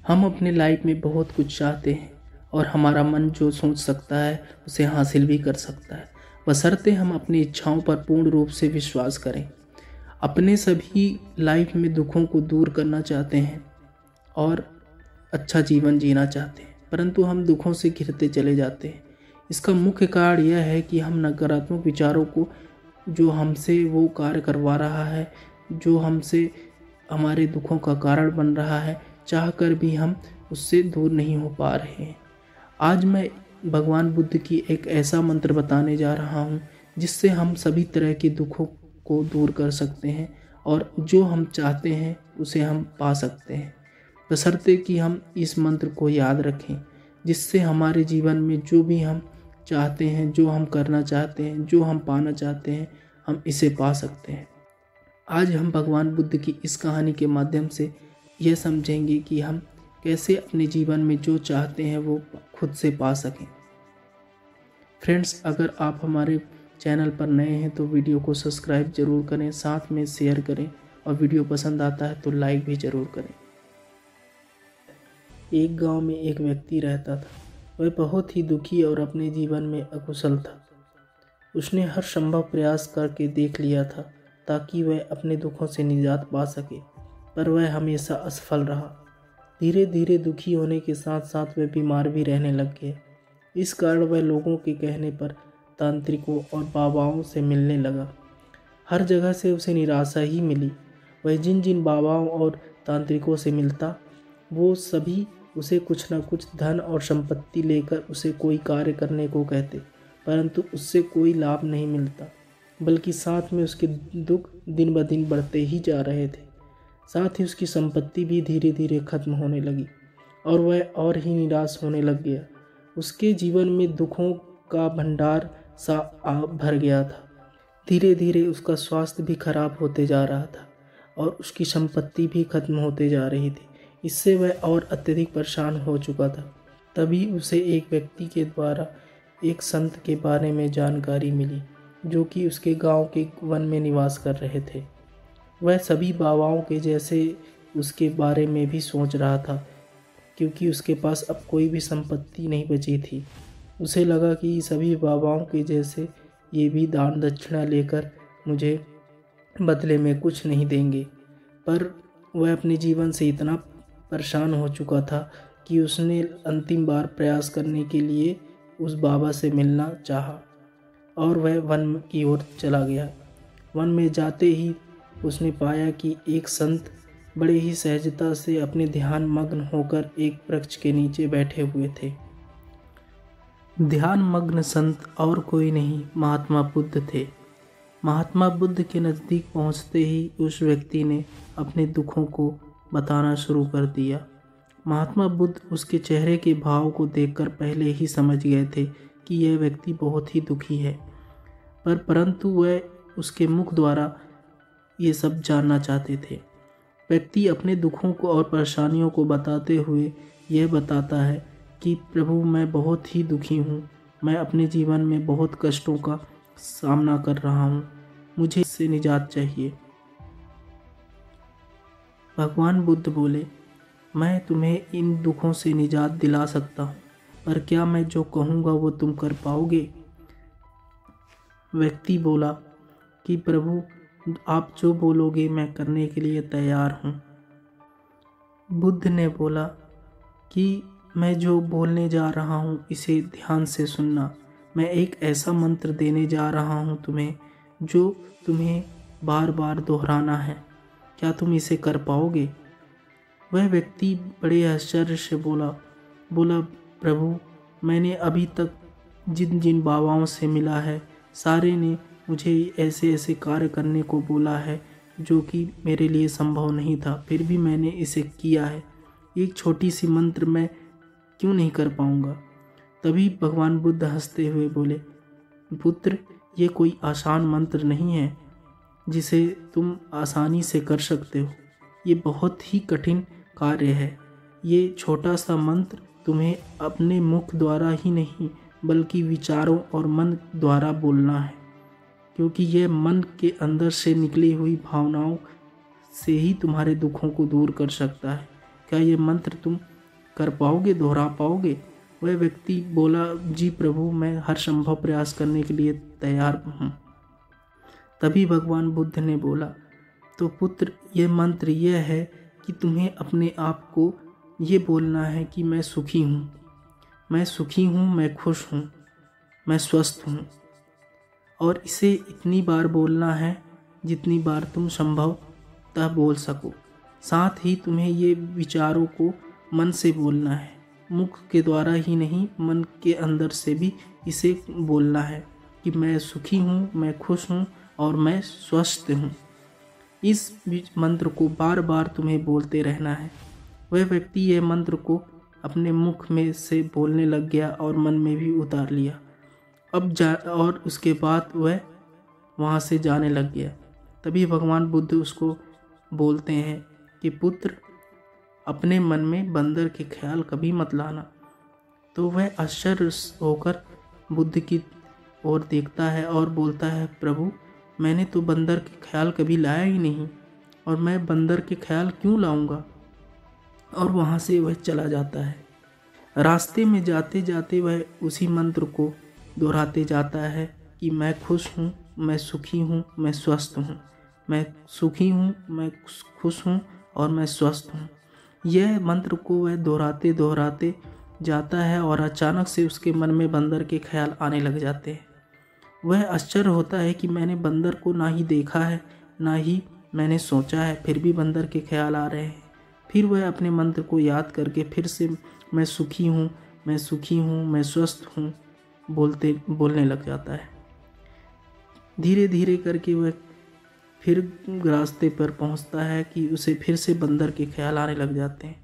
हम अपने लाइफ में बहुत कुछ चाहते हैं और हमारा मन जो सोच सकता है उसे हासिल भी कर सकता है, बशर्ते हम अपनी इच्छाओं पर पूर्ण रूप से विश्वास करें। अपने सभी लाइफ में दुखों को दूर करना चाहते हैं और अच्छा जीवन जीना चाहते हैं, परंतु हम दुखों से घिरते चले जाते हैं। इसका मुख्य कारण यह है कि हम नकारात्मक विचारों को, जो हमसे वो कार्य करवा रहा है, जो हमसे हमारे दुखों का कारण बन रहा है, चाहकर भी हम उससे दूर नहीं हो पा रहे हैं। आज मैं भगवान बुद्ध की एक ऐसा मंत्र बताने जा रहा हूँ जिससे हम सभी तरह के दुखों को दूर कर सकते हैं और जो हम चाहते हैं उसे हम पा सकते हैं, बशर्ते कि हम इस मंत्र को याद रखें, जिससे हमारे जीवन में जो भी हम चाहते हैं, जो हम करना चाहते हैं, जो हम पाना चाहते हैं, हम इसे पा सकते हैं। आज हम भगवान बुद्ध की इस कहानी के माध्यम से यह समझेंगे कि हम कैसे अपने जीवन में जो चाहते हैं वो खुद से पा सकें। फ्रेंड्स, अगर आप हमारे चैनल पर नए हैं तो वीडियो को सब्सक्राइब जरूर करें, साथ में शेयर करें और वीडियो पसंद आता है तो लाइक भी ज़रूर करें। एक गांव में एक व्यक्ति रहता था। वह बहुत ही दुखी और अपने जीवन में अकुशल था। उसने हर संभव प्रयास करके देख लिया था ताकि वह अपने दुखों से निजात पा सके, पर वह हमेशा असफल रहा। धीरे धीरे दुखी होने के साथ साथ वह बीमार भी रहने लग गया। इस कारण वह लोगों के कहने पर तांत्रिकों और बाबाओं से मिलने लगा। हर जगह से उसे निराशा ही मिली। वह जिन जिन बाबाओं और तांत्रिकों से मिलता, वो सभी उसे कुछ न कुछ धन और संपत्ति लेकर उसे कोई कार्य करने को कहते, परंतु उससे कोई लाभ नहीं मिलता, बल्कि साथ में उसके दुख दिन ब दिन बढ़ते ही जा रहे थे। साथ ही उसकी संपत्ति भी धीरे धीरे खत्म होने लगी और वह और ही निराश होने लग गया। उसके जीवन में दुखों का भंडार सा भर गया था। धीरे धीरे उसका स्वास्थ्य भी खराब होते जा रहा था और उसकी संपत्ति भी खत्म होते जा रही थी। इससे वह और अत्यधिक परेशान हो चुका था। तभी उसे एक व्यक्ति के द्वारा एक संत के बारे में जानकारी मिली, जो कि उसके गांव के वन में निवास कर रहे थे। वह सभी बाबाओं के जैसे उसके बारे में भी सोच रहा था, क्योंकि उसके पास अब कोई भी संपत्ति नहीं बची थी। उसे लगा कि सभी बाबाओं के जैसे ये भी दान दक्षिणा लेकर मुझे बदले में कुछ नहीं देंगे, पर वह अपने जीवन से इतना परेशान हो चुका था कि उसने अंतिम बार प्रयास करने के लिए उस बाबा से मिलना चाहा और वह वन की ओर चला गया। वन में जाते ही उसने पाया कि एक संत बड़े ही सहजता से अपने ध्यान मग्न होकर एक वृक्ष के नीचे बैठे हुए थे। ध्यान मग्न संत और कोई नहीं, महात्मा बुद्ध थे। महात्मा बुद्ध के नज़दीक पहुंचते ही उस व्यक्ति ने अपने दुखों को बताना शुरू कर दिया। महात्मा बुद्ध उसके चेहरे के भाव को देखकर पहले ही समझ गए थे कि यह व्यक्ति बहुत ही दुखी है, परंतु वह उसके मुख द्वारा ये सब जानना चाहते थे। व्यक्ति अपने दुखों को और परेशानियों को बताते हुए यह बताता है कि प्रभु, मैं बहुत ही दुखी हूँ। मैं अपने जीवन में बहुत कष्टों का सामना कर रहा हूँ। मुझे इससे निजात चाहिए। भगवान बुद्ध बोले, मैं तुम्हें इन दुखों से निजात दिला सकता हूँ, पर क्या मैं जो कहूँगा वो तुम कर पाओगे? व्यक्ति बोला कि प्रभु, आप जो बोलोगे मैं करने के लिए तैयार हूँ। बुद्ध ने बोला कि मैं जो बोलने जा रहा हूँ इसे ध्यान से सुनना। मैं एक ऐसा मंत्र देने जा रहा हूँ तुम्हें, जो तुम्हें बार बार दोहराना है। क्या तुम इसे कर पाओगे? वह व्यक्ति बड़े आश्चर्य से बोला, प्रभु, मैंने अभी तक जिन जिन बाबाओं से मिला है, सारे ने मुझे ऐसे ऐसे कार्य करने को बोला है जो कि मेरे लिए संभव नहीं था, फिर भी मैंने इसे किया है। एक छोटी सी मंत्र मैं क्यों नहीं कर पाऊँगा? तभी भगवान बुद्ध हंसते हुए बोले, पुत्र, ये कोई आसान मंत्र नहीं है जिसे तुम आसानी से कर सकते हो। ये बहुत ही कठिन कार्य है। ये छोटा सा मंत्र तुम्हें अपने मुख द्वारा ही नहीं बल्कि विचारों और मन द्वारा बोलना है, क्योंकि यह मन के अंदर से निकली हुई भावनाओं से ही तुम्हारे दुखों को दूर कर सकता है। क्या ये मंत्र तुम कर पाओगे, दोहरा पाओगे? वह व्यक्ति बोला, जी प्रभु, मैं हर संभव प्रयास करने के लिए तैयार हूँ। तभी भगवान बुद्ध ने बोला, तो पुत्र, ये मंत्र यह है कि तुम्हें अपने आप को ये बोलना है कि मैं सुखी हूँ, मैं सुखी हूँ, मैं खुश हूँ, मैं स्वस्थ हूँ। और इसे इतनी बार बोलना है जितनी बार तुम संभवतः बोल सको। साथ ही तुम्हें ये विचारों को मन से बोलना है, मुख के द्वारा ही नहीं, मन के अंदर से भी इसे बोलना है कि मैं सुखी हूँ, मैं खुश हूँ और मैं स्वस्थ हूँ। इस मंत्र को बार बार तुम्हें बोलते रहना है। वह व्यक्ति यह मंत्र को अपने मुख में से बोलने लग गया और मन में भी उतार लिया। और उसके बाद वह वहाँ से जाने लग गया। तभी भगवान बुद्ध उसको बोलते हैं कि पुत्र, अपने मन में बंदर के ख्याल कभी मत लाना। तो वह आश्चर्य होकर बुद्ध की ओर देखता है और बोलता है, प्रभु, मैंने तो बंदर के ख्याल कभी लाया ही नहीं, और मैं बंदर के ख्याल क्यों लाऊंगा? और वहाँ से वह चला जाता है। रास्ते में जाते जाते वह उसी मंत्र को दोहराते जाता है कि मैं खुश हूँ, मैं सुखी हूँ, मैं स्वस्थ हूँ, मैं सुखी हूँ, मैं खुश हूँ और मैं स्वस्थ हूँ। यह मंत्र को वह दोहराते दोहराते जाता है और अचानक से उसके मन में बंदर के ख्याल आने लग जाते हैं। वह आश्चर्य होता है कि मैंने बंदर को ना ही देखा है, ना ही मैंने सोचा है, फिर भी बंदर के ख्याल आ रहे हैं। फिर वह अपने मंत्र को याद करके फिर से मैं सुखी हूँ, मैं सुखी हूँ, मैं स्वस्थ हूँ बोलने लग जाता है। धीरे धीरे करके वह फिर रास्ते पर पहुंचता है कि उसे फिर से बंदर के ख्याल आने लग जाते हैं।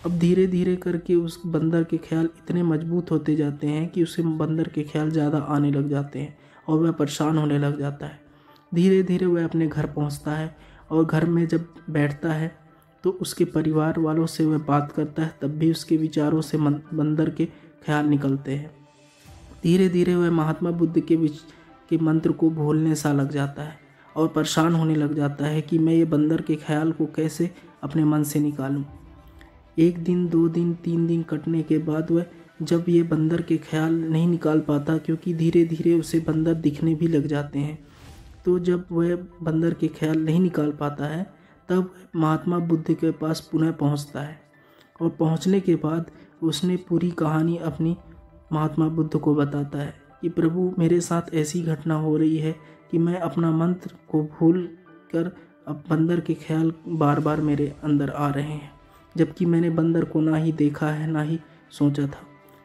अब धीरे धीरे करके उस बंदर के ख्याल इतने मजबूत होते जाते हैं कि उसे बंदर के ख्याल ज़्यादा आने लग जाते हैं और वह परेशान होने लग जाता है। धीरे धीरे वह अपने घर पहुंचता है और घर में जब बैठता है तो उसके परिवार वालों से वह बात करता है, तब भी उसके विचारों से बंदर के ख्याल निकलते हैं। धीरे धीरे वह महात्मा बुद्ध के मंत्र को भूलने सा लग जाता है और परेशान होने लग जाता है कि मैं ये बंदर के ख्याल को कैसे अपने मन से निकालूं। 1 दिन, 2 दिन, 3 दिन कटने के बाद वह जब ये बंदर के ख्याल नहीं निकाल पाता, क्योंकि धीरे धीरे उसे बंदर दिखने भी लग जाते हैं, तो जब वह बंदर के ख्याल नहीं निकाल पाता है तब महात्मा बुद्ध के पास पुनः पहुंचता है। और पहुंचने के बाद उसने पूरी कहानी अपनी महात्मा बुद्ध को बताता है कि प्रभु, मेरे साथ ऐसी घटना हो रही है कि मैं अपना मंत्र को भूल कर अब बंदर के ख्याल बार बार मेरे अंदर आ रहे हैं, जबकि मैंने बंदर को ना ही देखा है ना ही सोचा था।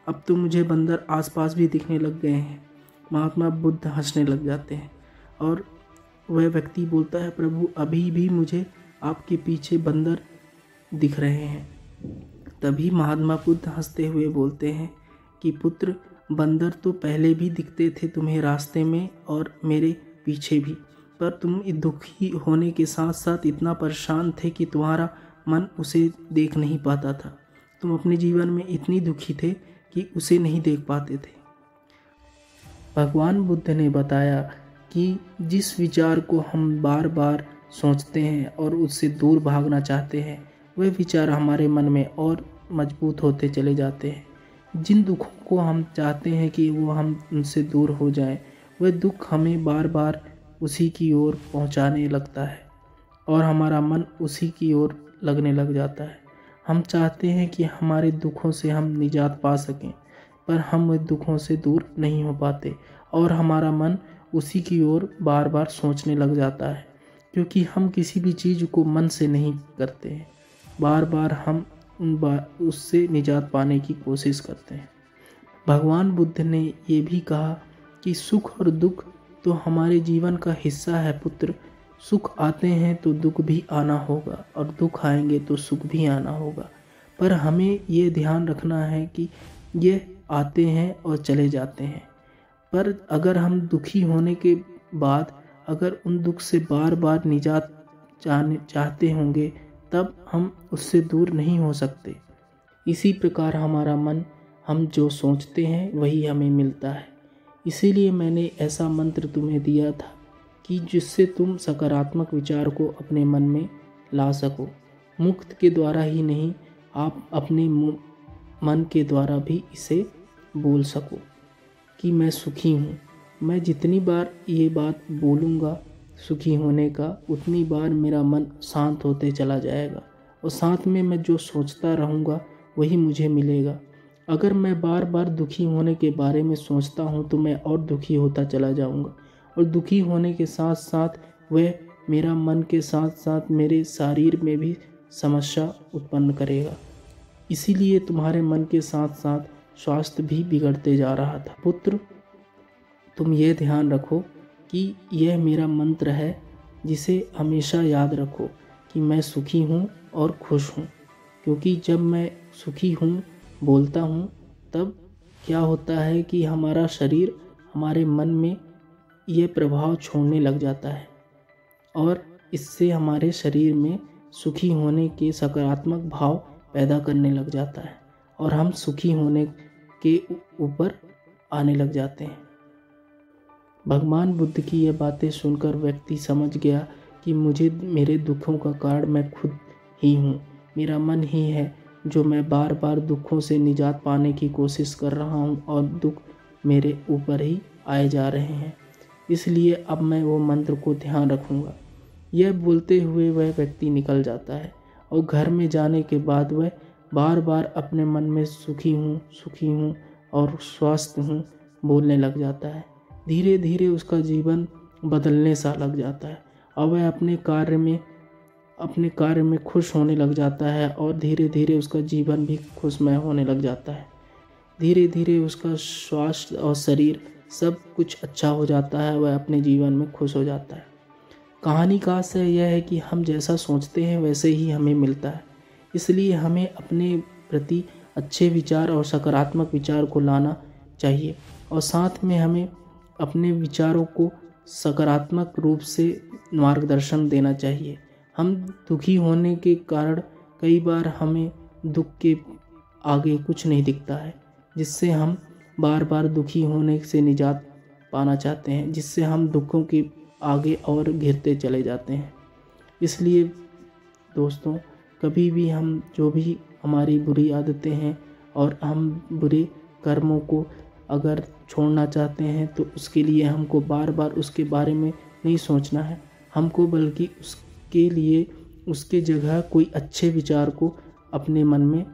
अब तो मुझे बंदर आसपास भी दिखने लग गए हैं। महात्मा बुद्ध हंसने लग जाते हैं और वह व्यक्ति बोलता है, प्रभु, अभी भी मुझे आपके पीछे बंदर दिख रहे हैं। तभी महात्मा बुद्ध हंसते हुए बोलते हैं कि पुत्र, बंदर तो पहले भी दिखते थे तुम्हें रास्ते में और मेरे पीछे भी, पर तुम दुखी होने के साथ साथ इतना परेशान थे कि तुम्हारा मन उसे देख नहीं पाता था। तुम अपने जीवन में इतनी दुखी थे कि उसे नहीं देख पाते थे। भगवान बुद्ध ने बताया कि जिस विचार को हम बार बार सोचते हैं और उससे दूर भागना चाहते हैं, वह विचार हमारे मन में और मजबूत होते चले जाते हैं। जिन दुखों को हम चाहते हैं कि वो हम उनसे दूर हो जाएं, वह दुख हमें बार बार उसी की ओर पहुंचाने लगता है और हमारा मन उसी की ओर लगने लग जाता है। हम चाहते हैं कि हमारे दुखों से हम निजात पा सकें, पर हम उन दुखों से दूर नहीं हो पाते और हमारा मन उसी की ओर बार बार सोचने लग जाता है, क्योंकि हम किसी भी चीज़ को मन से नहीं करते हैं। बार बार हम उससे निजात पाने की कोशिश करते हैं। भगवान बुद्ध ने ये भी कहा कि सुख और दुख तो हमारे जीवन का हिस्सा है पुत्र। सुख आते हैं तो दुख भी आना होगा और दुख आएंगे तो सुख भी आना होगा, पर हमें ये ध्यान रखना है कि ये आते हैं और चले जाते हैं। पर अगर हम दुखी होने के बाद अगर उन दुख से बार बार निजात चाहते होंगे, तब हम उससे दूर नहीं हो सकते। इसी प्रकार हमारा मन, हम जो सोचते हैं वही हमें मिलता है। इसीलिए मैंने ऐसा मंत्र तुम्हें दिया था कि जिससे तुम सकारात्मक विचार को अपने मन में ला सको। मुक्त के द्वारा ही नहीं, आप अपने मन के द्वारा भी इसे बोल सको कि मैं सुखी हूँ। मैं जितनी बार ये बात बोलूँगा सुखी होने का, उतनी बार मेरा मन शांत होते चला जाएगा और साथ में मैं जो सोचता रहूँगा वही मुझे मिलेगा। अगर मैं बार बार दुखी होने के बारे में सोचता हूँ तो मैं और दुखी होता चला जाऊँगा और दुखी होने के साथ साथ वह मेरा मन के साथ साथ मेरे शरीर में भी समस्या उत्पन्न करेगा। इसीलिए तुम्हारे मन के साथ साथ स्वास्थ्य भी बिगड़ते जा रहा था। पुत्र, तुम ये ध्यान रखो कि यह मेरा मंत्र है, जिसे हमेशा याद रखो कि मैं सुखी हूँ और खुश हूँ। क्योंकि जब मैं सुखी हूँ बोलता हूँ तब क्या होता है कि हमारा शरीर हमारे मन में ये प्रभाव छोड़ने लग जाता है और इससे हमारे शरीर में सुखी होने के सकारात्मक भाव पैदा करने लग जाता है और हम सुखी होने के ऊपर आने लग जाते हैं। भगवान बुद्ध की ये बातें सुनकर व्यक्ति समझ गया कि मुझे मेरे दुखों का कारण मैं खुद ही हूँ। मेरा मन ही है जो मैं बार बार दुखों से निजात पाने की कोशिश कर रहा हूँ और दुख मेरे ऊपर ही आए जा रहे हैं। इसलिए अब मैं वो मंत्र को ध्यान रखूँगा। यह बोलते हुए वह व्यक्ति निकल जाता है और घर में जाने के बाद वह बार बार अपने मन में सुखी हूँ और स्वस्थ हूँ बोलने लग जाता है। धीरे धीरे उसका जीवन बदलने सा लग जाता है और वह अपने कार्य में खुश होने लग जाता है और धीरे धीरे उसका जीवन भी खुशमय होने लग जाता है। धीरे धीरे उसका स्वास्थ्य और शरीर सब कुछ अच्छा हो जाता है, वह अपने जीवन में खुश हो जाता है। कहानी का आशय यह है कि हम जैसा सोचते हैं वैसे ही हमें मिलता है। इसलिए हमें अपने प्रति अच्छे विचार और सकारात्मक विचार को लाना चाहिए और साथ में हमें अपने विचारों को सकारात्मक रूप से मार्गदर्शन देना चाहिए। हम दुखी होने के कारण कई बार हमें दुख के आगे कुछ नहीं दिखता है, जिससे हम बार बार दुखी होने से निजात पाना चाहते हैं, जिससे हम दुखों के आगे और घिरते चले जाते हैं। इसलिए दोस्तों, कभी भी हम जो भी हमारी बुरी आदतें हैं और हम बुरे कर्मों को अगर छोड़ना चाहते हैं तो उसके लिए हमको बार बार उसके बारे में नहीं सोचना है हमको, बल्कि उसके लिए उसके जगह कोई अच्छे विचार को अपने मन में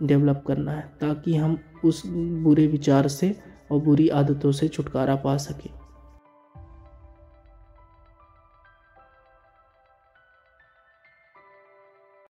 डेवलप करना है, ताकि हम उस बुरे विचार से और बुरी आदतों से छुटकारा पा सकें।